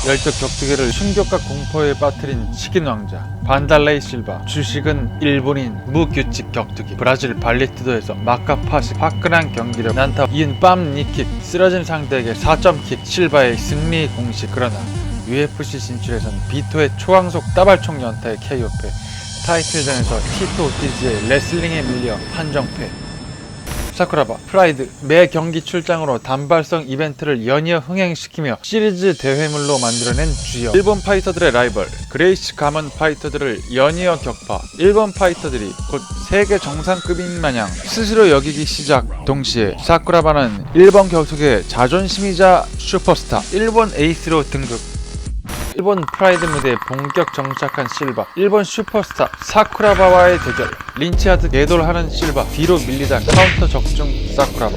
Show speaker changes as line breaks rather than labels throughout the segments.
열적 격투기를 충격과 공포에 빠뜨린 치킨 왕자 반달레이 실바. 주식은 일본인 무규칙 격투기. 브라질 발리투도에서 마카파시 화끈한 경기력 난타 이은 빰 니킥. 쓰러진 상대에게 4점킥. 실바의 승리 공식. 그러나 UFC 진출에선 비토의 초강속 따발총 연타의 KO패. 타이틀전에서 티토 오티즈의 레슬링에 밀려 한정패. 사쿠라바 프라이드 매 경기 출장으로 단발성 이벤트를 연이어 흥행시키며 시리즈 대회물로 만들어낸 주역. 일본 파이터들의 라이벌 그레이시 가먼 파이터들을 연이어 격파. 일본 파이터들이 곧 세계 정상급인 마냥 스스로 여기기 시작. 동시에 사쿠라바는 일본 격투기의 자존심이자 슈퍼스타 일본 에이스로 등극. 일본 프라이드 무대에 본격 정착한 실바. 일본 슈퍼스타 사쿠라바와의 대결. 린치하드 개돌하는 실바. 뒤로 밀리다 카운터 적중 사쿠라바.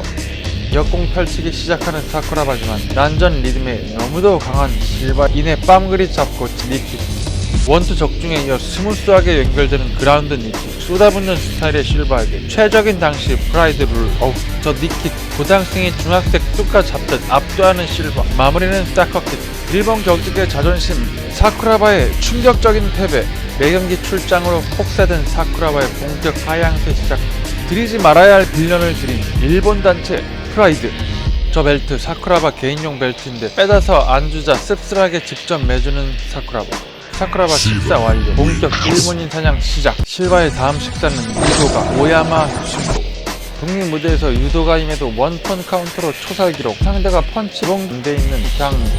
역공 펼치기 시작하는 사쿠라바지만 난전 리듬에 너무도 강한 실바. 이내 빰그리 잡고 니킥. 원투 적중에 이어 스무스하게 연결되는 그라운드 니킥. 쏟아붓는 스타일의 실바에게 최적인 당시 프라이드 룰. 저 니킥. 고등학생이 중학생 뚝까 잡듯 압도하는 실바. 마무리는 사커킥. 일본 격투기의 자존심 사쿠라바의 충격적인 패배. 매경기 출장으로 폭사된 사쿠라바의 본격 하향세 시작. 드리지 말아야 할 빌런을 들인 일본 단체 프라이드. 저 벨트 사쿠라바 개인용 벨트인데 빼다서 안주자 씁쓸하게 직접 매주는 사쿠라바. 사쿠라바 식사 완료. 본격 일본인 사냥 시작. 실바의 다음 식사는 유도가 오야마 슈퍼. 북미 무대에서 유도가임에도 원턴 카운터로 초살 기록. 상대가 펀치봉 군대에 있는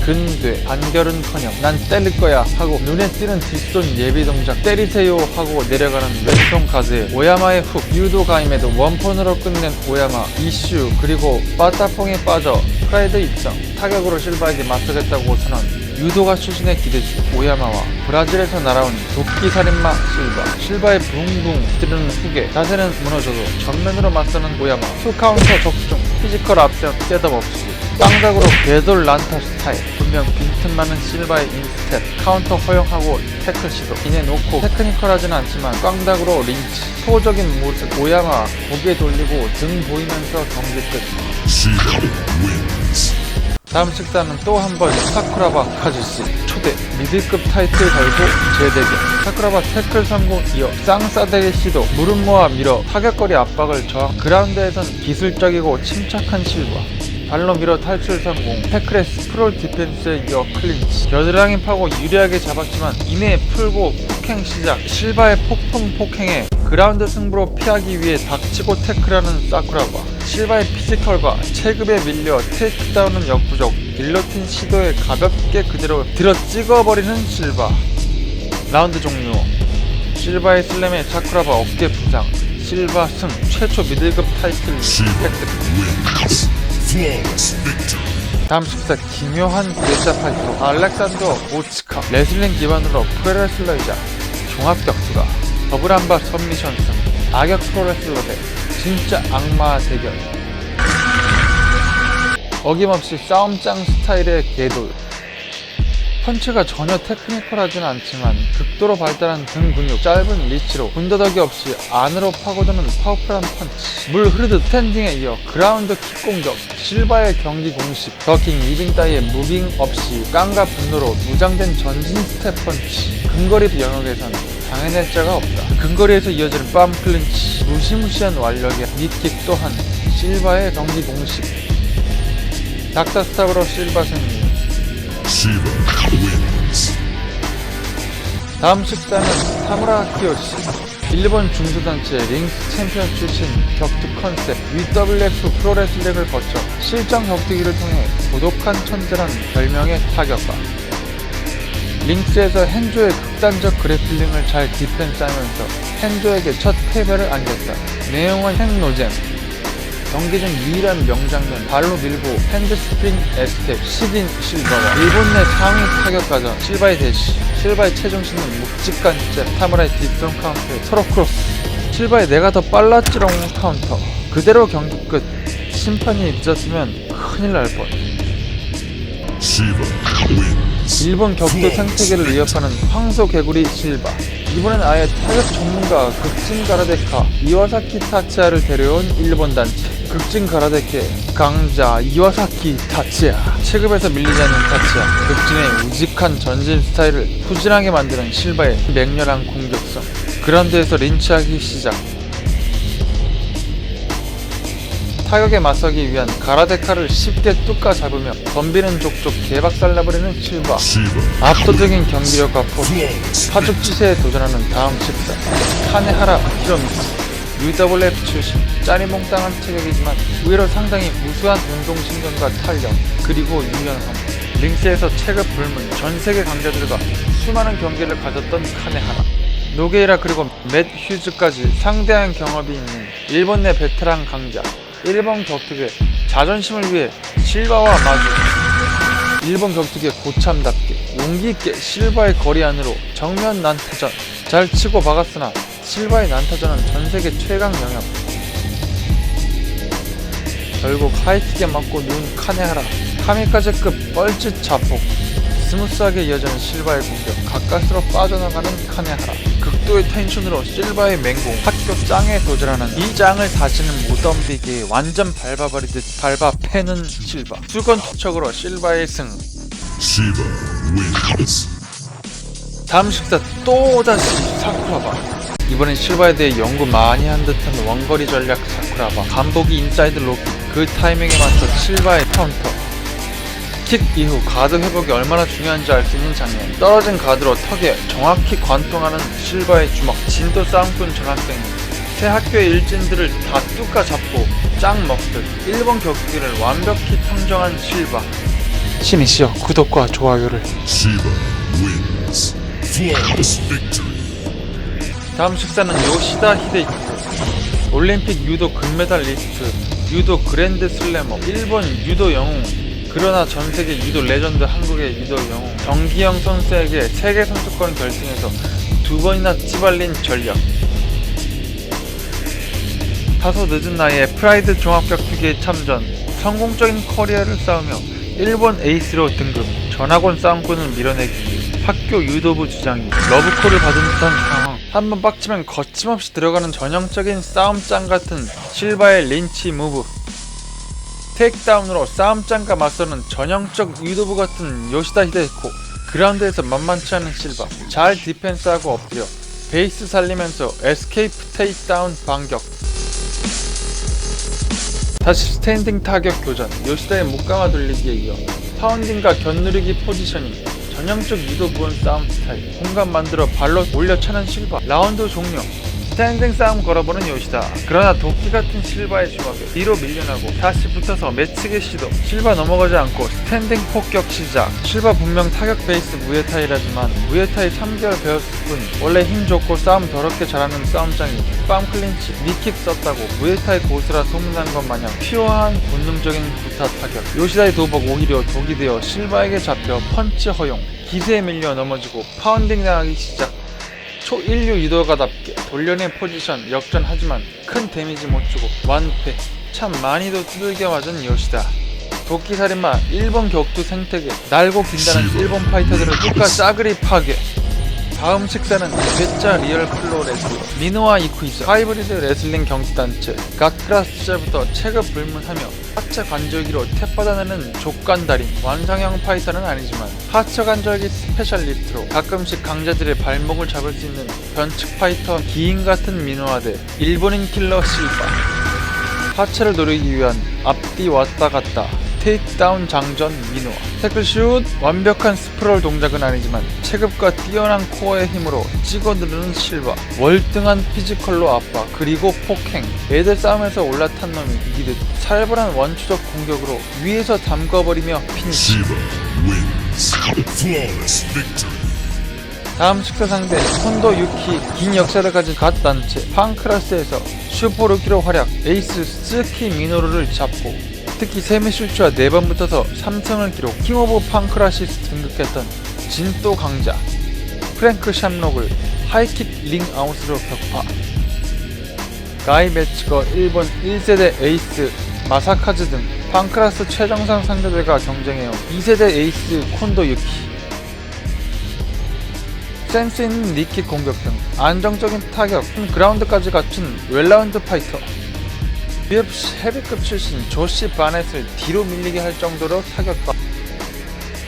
근돼 반결은커녕 난 때릴 거야 하고 눈에 띄는 뒷손 예비 동작 때리세요 하고 내려가는 왼손 가드에 오야마의 훅. 유도가임에도 원펀으로 끝낸 오야마 이슈. 그리고 빠따뽕에 빠져 프라이드 입장. 타격으로 실바에게 맞서겠다고 선언. 유도가 출신의 기대주 오야마와 브라질에서 날아온 도끼살인마 실바. 실바의 붕붕 뜨는 후계. 자세는 무너져도 전면으로 맞서는 오야마. 투카운터 적중. 피지컬 앞세운 셋업없이 땅닥으로 궤돌 란타 스타일. 분명 빈틈 많은 실바의 인스텝. 카운터 허용하고 태클 시도. 이내 놓고 테크니컬하진 않지만 꽝닥으로 린치. 소적인 모습. 오야마 고개 돌리고 등 보이면서 경기 끝. 다음 식사는 또 한 번 사쿠라바 카즈시. 초대 미들급 타이틀 걸고 재대결. 사쿠라바 태클 성공 이어 쌍싸대기 시도. 무릎 모아 밀어 타격거리 압박을 저항. 그라운드에선 기술적이고 침착한 실바. 발로 밀어 탈출 성공. 태클에 스프롤 디펜스에 이어 클린치. 겨드랑이 파고 유리하게 잡았지만 이내 풀고 폭행 시작. 실바의 폭풍 폭행에 그라운드 승부로 피하기 위해 닥치고 태클하는 사쿠라바. 실바의 피지컬과 체급에 밀려 테이크다운은 역부족. 길로틴 시도에 가볍게 그대로 들어 찍어버리는 실바. 라운드 종료. 실바의 슬램에 사쿠라바 어깨 부상. 실바 승. 최초 미들급 타이틀 획득. 다음 식사 기묘한 그레자 파이터 알렉산더 오츠카. 레슬링 기반으로 프로레슬러이자 종합격투가. 더블함바 सब미션 승. 악역 프로레슬러 대 진짜 악마 대결. 어김없이 싸움짱 스타일의 개돌. 펀치가 전혀 테크니컬하진 않지만 극도로 발달한 등 근육. 짧은 리치로 군더더기 없이 안으로 파고드는 파워풀한 펀치. 물 흐르듯 스탠딩에 이어 그라운드 킥 공격. 실바의 경기 공식. 더킹 리빙 따위의 무빙 없이 깡과 분노로 무장된 전진 스텝 펀치. 근거리 영역에선 당해낼 자가 없다. 근거리에서 이어지는 빰 클린치. 무시무시한 완력의 니킥 또한 실바의 경기 공식. 닥터스탑으로 실바 승리. 다음 식사는 타무라 키요시. 일본 중소단체 링스 챔피언 출신 격투 컨셉 UWF 프로레슬링을 거쳐 실전 격투기를 통해 고독한 천재란 별명의 타격가. 링스에서 헨조의 극단적 그래플링을 잘 디펜스하면서 헨조에게 첫 패배를 안겼다. 내용은 핵노잼. 경기 중 유일한 명장면. 발로 밀고 핸드스프링 에스텝 시딘 실바와 일본 내 상위 타격가전. 실바의 대시. 실바의 체중심은 묵직한 잽. 타무라의 뒷손 카운터에 서로 크로스. 실바의 내가 더 빨랐지롱 카운터. 그대로 경기 끝. 심판이 늦었으면 큰일 날 뻔. 일본 격투 생태계를 위협하는 황소개구리 실바. 이번엔 아예 타격 전문가 극진 가라데카 이와사키 타치아를 데려온 일본 단체. 극진 가라데케 강자 이와사키 타츠야. 체급에서 밀리지 않는 타츠야. 극진의 우직한 전진 스타일을 후진하게 만드는 실바의 맹렬한 공격성. 그라운드에서 린치하기 시작. 타격에 맞서기 위한 가라데카를 쉽게 뚝까 잡으며 덤비는 족족 개박살나버리는 실바. 압도적인 경기력과 포스, 파죽지세에 도전하는 다음 식사 카네하라 히로미스. UWF 출신, 짜리몽땅한 체격이지만 의외로 상당히 우수한 운동신경과 탄력, 그리고 유연함. 링스에서 체급 불문 전세계 강자들과 수많은 경기를 가졌던 카네하라. 노게이라 그리고 맷 휴즈까지 상대한 경험이 있는 일본 내 베테랑 강자. 일본 격투기의 자존심을 위해 실바와 마주. 일본 격투기의 고참답게 용기있게 실바의 거리 안으로 정면 난타전. 잘 치고 박았으나 실바의 난타전은 전세계 최강 영역. 결국 하이킥에 맞고 누운 카네하라. 카미카제급 뻘짓 자폭. 스무스하게 이어지는 실바의 공격. 가까스로 빠져나가는 카네하라. 극도의 텐션으로 실바의 맹공 학교 짱에 도전하는 이 짱을 다시는 못 덤비게 완전 밟아버리듯 밟아 패는 실바. 수건 투척으로 실바의 승. 다음 식사 또다시 사쿠라바. 이번엔 실바에 대해 연구 많이 한 듯한 원거리 전략 사쿠라바. 간보기 인사이드 로키. 그 타이밍에 맞춰 실바의 카운터. 킥 이후 가드 회복이 얼마나 중요한지 알 수 있는 장면. 떨어진 가드로 턱에 정확히 관통하는 실바의 주먹. 진도 싸움꾼 전학생이 새 학교의 일진들을 다 뚝까 잡고 짱 먹듯 일본 격투기를 완벽히 평정한 실바. 신이시여 구독과 좋아요를. 다음 식사는 요시다 히데이코. 올림픽 유도 금메달리스트, 유도 그랜드 슬래머, 일본 유도 영웅. 그러나 전세계 유도 레전드, 한국의 유도 영웅 정기영 선수에게 세계 선수권 결승에서 2번이나 찌발린 전력. 다소 늦은 나이에 프라이드 종합격투기에 참전, 성공적인 커리어를 쌓으며 일본 에이스로 등극, 전학원 싸움꾼을 밀어내기 위해 학교 유도부 주장이 러브콜을 받은 듯한 상황. 한번 빡치면 거침없이 들어가는 전형적인 싸움짱 같은 실바의 린치 무브. 테이크다운으로 싸움짱과 맞서는 전형적 유도부 같은 요시다 히데이코. 그라운드에서 만만치 않은 실바. 잘 디펜스하고 엎드려 베이스 살리면서 에스케이프 테이크다운 반격. 다시 스탠딩 타격 교전. 요시다의 목감아 돌리기에 이어 파운딩과 견누르기 포지셔닝. 전형적 유도부원 싸움 스타일. 공간 만들어 발로 올려차는 실바. 라운드 종료. 스탠딩 싸움 걸어보는 요시다. 그러나 도끼 같은 실바의 주먹에 뒤로 밀려나고 다시 붙어서 매치기 시도. 실바 넘어가지 않고 스탠딩 폭격 시작. 실바 분명 타격 베이스 무에타이라지만 무에타이 3개월 배웠을 뿐 원래 힘 좋고 싸움 더럽게 잘하는 싸움장이 빰 클린치, 니킥 썼다고 무에타이 고수라 소문난 것 마냥 퓨어한 본능적인 구타 타격. 요시다의 도복 오히려 독이 되어 실바에게 잡혀 펀치 허용. 기세에 밀려 넘어지고 파운딩 당하기 시작. 초인류 유도가답게 돌려낸 포지션 역전하지만 큰 데미지 못주고 완패. 참 많이도 두들겨 맞은 요시다. 도끼살인마 일본 격투 생태계. 날고 긴다는 일본 파이터들을 뚝까 싸그리 파괴. 다음 식사는 괴짜 리얼 플로 레슬러 미노아 이쿠이즈. 하이브리드 레슬링 경기단체 갓크라스제부터 체급 불문하며 하체 관절기로 탭 받아내는 족간달인 완상형 파이터는 아니지만 하체 관절기 스페셜리스트로 가끔씩 강자들의 발목을 잡을 수 있는 변칙 파이터 기인 같은 미노아 대 일본인 킬러 실바. 하체를 노리기 위한 앞뒤 왔다 갔다 테이크다운 장전 미노아. 태클슛. 완벽한 스프롤 동작은 아니지만 체급과 뛰어난 코어의 힘으로 찍어 누르는 실바. 월등한 피지컬로 압박, 그리고 폭행. 애들 싸움에서 올라탄 놈이 이기듯 살벌한 원추적 공격으로 위에서 담궈버리며 피니시. 다음 식사 상대 콘도 유키. 긴 역사를 가진 갓 단체 팡크라스에서 슈퍼루키로 활약. 에이스 스즈키 미노루를 잡고 특히 세미슈츠와 4번 붙어서 3승을 기록. 킹 오브 팡크라시스 등극했던 진또 강자 프랭크 샴록을 하이킥 링 아웃으로 격파. 가이 매치거 일본 1세대 에이스 마사카즈 등 팡크라스 최정상 상대들과 경쟁해온 2세대 에이스 콘도 유키. 센스 있는 니킥 공격 등 안정적인 타격, 그라운드까지 갖춘 웰라운드 파이터. UFC 헤비급 출신 조시 바넷을 뒤로 밀리게 할 정도로 타격과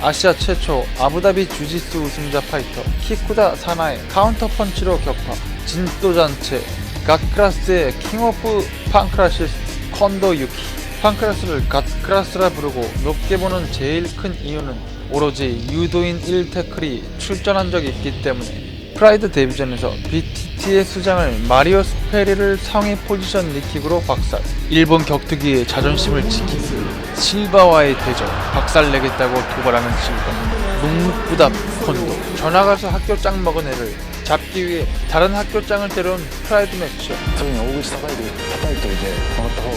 아시아 최초 아부다비 주짓수 우승자 파이터 키쿠다 사나의 카운터 펀치로 격파. 진또잔체 갓크라스의 킹오프 판크라시스 콘도 유키. 판크라스를 갓크라스라 부르고 높게 보는 제일 큰 이유는 오로지 유도인 1태클이 출전한 적이 있기 때문에 프라이드 데뷔전에서 BTT의 수장을 마리오 스페리를 상위 포지션 니킥으로 박살. 일본 격투기의 자존심을 지키고 실바와의 대전 박살내겠다고 도발하는 실바. 묵묵부답 콘도. 전화가서 학교 짱 먹은 애를 잡기 위해 다른 학교 짱을 때려온 프라이드 매치.
そういうふうに大口叩いといてもらった方が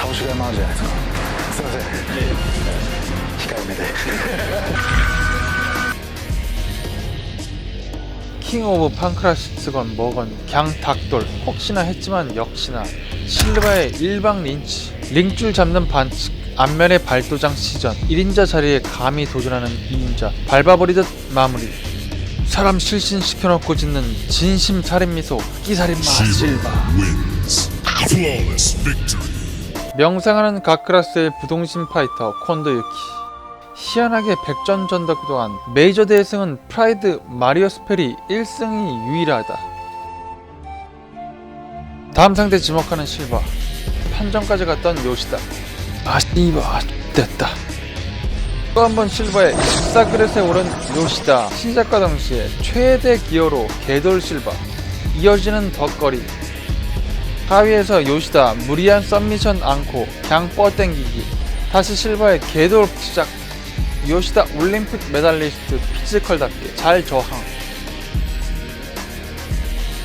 倒しがいもあるじゃないですか。すいません、控えめで
킹 오브 판크라시스건 뭐건 갱 닭돌 혹시나 했지만 역시나 실바의 일방 린치. 링줄 잡는 반칙, 앞면의 발도장 시전, 1인자 자리에 감히 도전하는 2인자, 밟아버리듯 마무리. 사람 실신시켜놓고 짓는 진심 살인미소 끼살인마 실바. 명상하는 갓크라스의 부동신 파이터 콘도 유키. 희한하게 백전전덕 또한 메이저 대승은 프라이드 마리오 스페리 1승이 유일하다. 다음 상대 지목하는 실바. 판정까지 갔던 요시다. 씨바 됐다. 또 한 번 실바의 14그릇에 오른 요시다. 시작과 동시에 최대 기어로 개돌 실바. 이어지는 덧거리. 하위에서 요시다 무리한 썸미션 않고 그냥 뻗땡기기. 다시 실바의 개돌 시작. 요시다 올림픽 메달리스트 피지컬답게 잘 저항.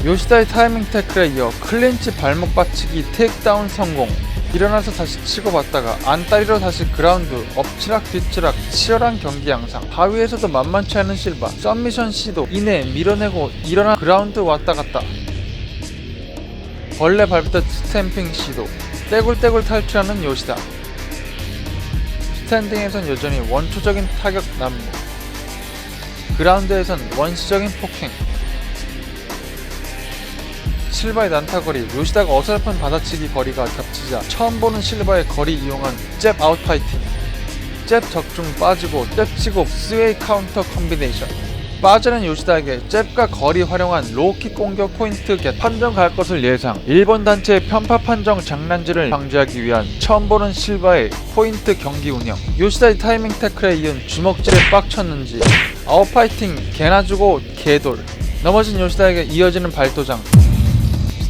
요시다의 타이밍 태클에 이어 클린치 발목 받치기 테이크다운 성공. 일어나서 다시 치고받다가 안다리로 다시 그라운드 엎치락 뒤치락 치열한 경기 양상. 하위에서도 만만치 않은 실바. 썸미션 시도 이내 밀어내고 일어나 그라운드 왔다갔다. 벌레 밟듯 스탬핑 시도. 떼굴떼굴 탈출하는 요시다. 스탠딩에선 여전히 원초적인 타격 난무. 그라운드에선 원시적인 폭행. 실바의 난타거리. 요시다가 어설픈 받아치기 거리가 겹치자 처음 보는 실바의 거리 이용한 잽 아웃 파이팅. 잽 적중 빠지고 잽 치고 스웨이 카운터 콤비네이션. 빠지는 요시다에게 잽과 거리 활용한 로우킥 공격 포인트 겟. 판정 갈 것을 예상. 일본 단체의 편파 판정 장난질을 방지하기 위한 처음 보는 실바의 포인트 경기 운영. 요시다의 타이밍 태클에 이은 주먹질에 빡쳤는지 아웃 파이팅 개나 주고 개돌. 넘어진 요시다에게 이어지는 발도장.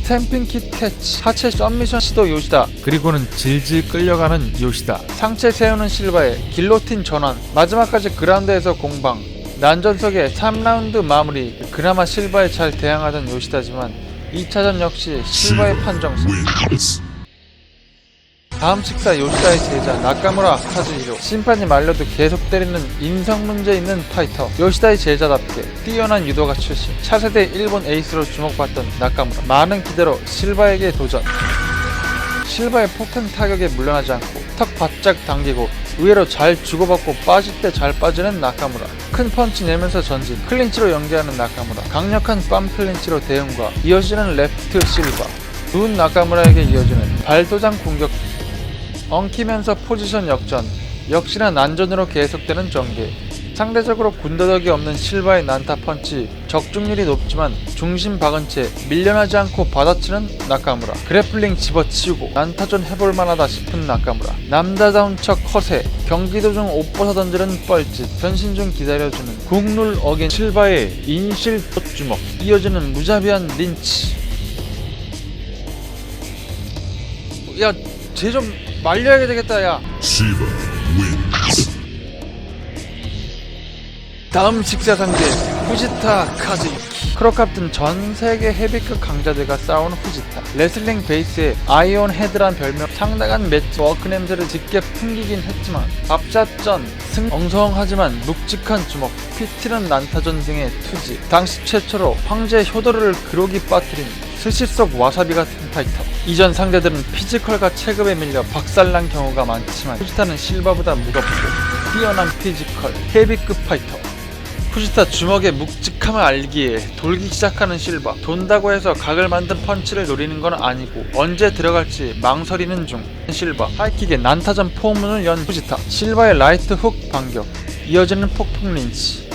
스탬핑 킥 캐치. 하체 썸미션 시도 요시다. 그리고는 질질 끌려가는 요시다. 상체 세우는 실바의 길로틴 전환. 마지막까지 그라운드에서 공방. 난전석의 3라운드 마무리. 그나마 실바에 잘 대항하던 요시다지만 2차전 역시 실바의 판정승. 다음 식사 요시다의 제자 나카무라 카즈히로. 심판이 말려도 계속 때리는 인성 문제 있는 파이터. 요시다의 제자답게 뛰어난 유도가 출신. 차세대 일본 에이스로 주목받던 나카무라. 많은 기대로 실바에게 도전. 실바의 폭행 타격에 물러나지 않고 턱 바짝 당기고 의외로 잘 주고받고 빠질 때 잘 빠지는 나카무라. 큰 펀치 내면서 전진. 클린치로 연계하는 나카무라. 강력한 빰 클린치로 대응과 이어지는 레프트 실바. 누운 나카무라에게 이어지는 발도장 공격. 엉키면서 포지션 역전. 역시나 난전으로 계속되는 전개. 상대적으로 군더더기 없는 실바의 난타 펀치. 적중률이 높지만 중심 박은 채 밀려나지 않고 받아치는 나카무라. 그래플링 집어치우고 난타전 해볼만하다 싶은 나카무라. 남자다운 척 허세. 경기 도중 옷 벗어 던지는 뻘짓. 변신 중 기다려주는 국룰 어긴 실바의 인실 주먹. 이어지는 무자비한 린치. 야, 쟤 좀 말려야 되겠다. 야, 다음 식사 상대 후지타 카즈유키. 크로캅 등 전세계 헤비급 강자들과 싸우는 후지타. 레슬링 베이스에 아이온 헤드란 별명. 상당한 매치 워크 냄새를 짙게 풍기긴 했지만 밥샷전 승. 엉성하지만 묵직한 주먹. 피 튀는 난타전 등의 투지. 당시 최초로 황제 효도르를 그로기 빠뜨린 스시 속 와사비 같은 파이터. 이전 상대들은 피지컬과 체급에 밀려 박살난 경우가 많지만 후지타는 실바보다 무겁고 뛰어난 피지컬 헤비급 파이터. 후지타 주먹의 묵직함을 알기에 돌기 시작하는 실바. 돈다고 해서 각을 만든 펀치를 노리는 건 아니고 언제 들어갈지 망설이는 중. 실바 하이킥에 난타전 포문을 연 후지타. 실바의 라이트 훅 반격, 이어지는 폭풍 린치.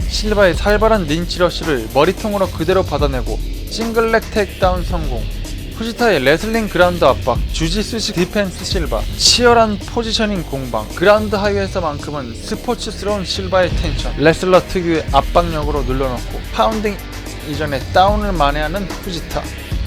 실바의 살벌한 린치 러쉬를 머리통으로 그대로 받아내고 싱글렉 테이크다운 성공. 후지타의 레슬링 그라운드 압박, 주짓수식 디펜스 실바. 치열한 포지셔닝 공방. 그라운드 하위에서만큼은 스포츠스러운 실바의 텐션. 레슬러 특유의 압박력으로 눌러놓고 파운딩 이전에 다운을 만회하는 후지타.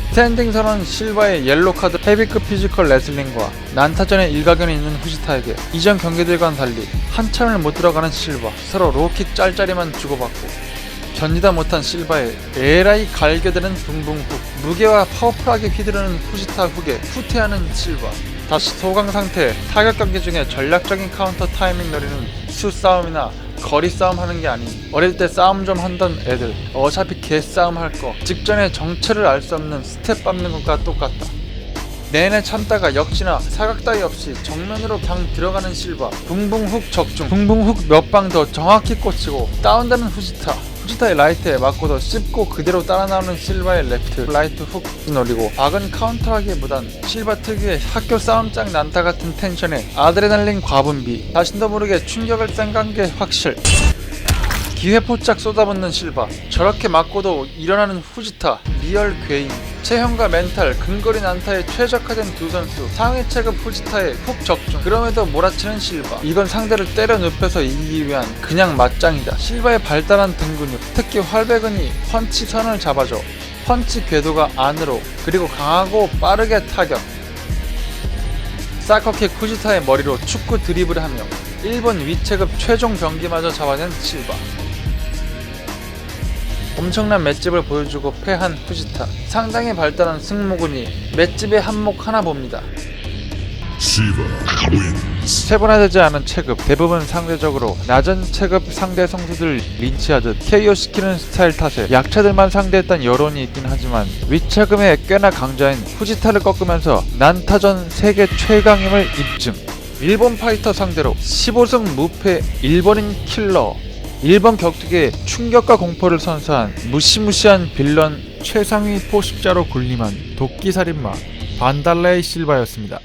스탠딩 선언 실바의 옐로 카드. 헤비급 피지컬 레슬링과 난타전에 일가견이 있는 후지타에게 이전 경기들과는 달리 한참을 못 들어가는 실바. 서로 로킥 짤짤이만 주고받고 견디다 못한 실바의 에라이 갈겨대는 붕붕훅. 무게와 파워풀하게 휘두르는 후지타 훅에 후퇴하는 실바. 다시 소강 상태. 타격 경기 중에 전략적인 카운터 타이밍 노리는 수싸움이나 거리 싸움 하는 게 아닌 어릴 때 싸움 좀 한던 애들. 어차피 개싸움 할 거 직전에 정체를 알 수 없는 스텝 밟는 것과 똑같다. 내내 참다가 역시나 사각 따위 없이 정면으로 그냥 들어가는 실바. 붕붕훅 적중. 붕붕훅 몇 방 더 정확히 꽂히고 다운되는 후지타. 후지타의 라이트에 맞고도 씹고 그대로 따라 나오는 실바의 레프트. 라이트 훅 노리고 박은 카운터하기보단 실바 특유의 학교 싸움장 난타 같은 텐션에 아드레날린 과분비. 자신도 모르게 충격을 쌩간 게 확실. 기회 포착 쏟아붓는 실바. 저렇게 맞고도 일어나는 후지타. 리얼 괴인. 체형과 멘탈, 근거리 난타에 최적화된 두 선수. 상위 체급 후지타에 훅 적중. 그럼에도 몰아치는 실바. 이건 상대를 때려 눕혀서 이기기 위한 그냥 맞짱이다. 실바의 발달한 등 근육, 특히 활배근이 펀치 선을 잡아줘. 펀치 궤도가 안으로, 그리고 강하고 빠르게 타격. 사커킥 후지타의 머리로 축구 드리블을 하며 일본 위체급 최종 병기마저 잡아낸 실바. 엄청난 맷집을 보여주고 패한 후지타. 상당히 발달한 승모근이 맷집의 한몫 하나 봅니다. 세분화되지 않은 체급, 대부분 상대적으로 낮은 체급 상대 선수들 린치하듯 KO시키는 스타일 탓에 약체들만 상대했던 여론이 있긴 하지만 위체급에 꽤나 강자인 후지타를 꺾으면서 난타전 세계 최강임을 입증. 일본 파이터 상대로 15승 무패 일본인 킬러. 일본 격투기에 충격과 공포를 선사한 무시무시한 빌런, 최상위 포식자로 군림한 도끼살인마 반달레이 실바였습니다.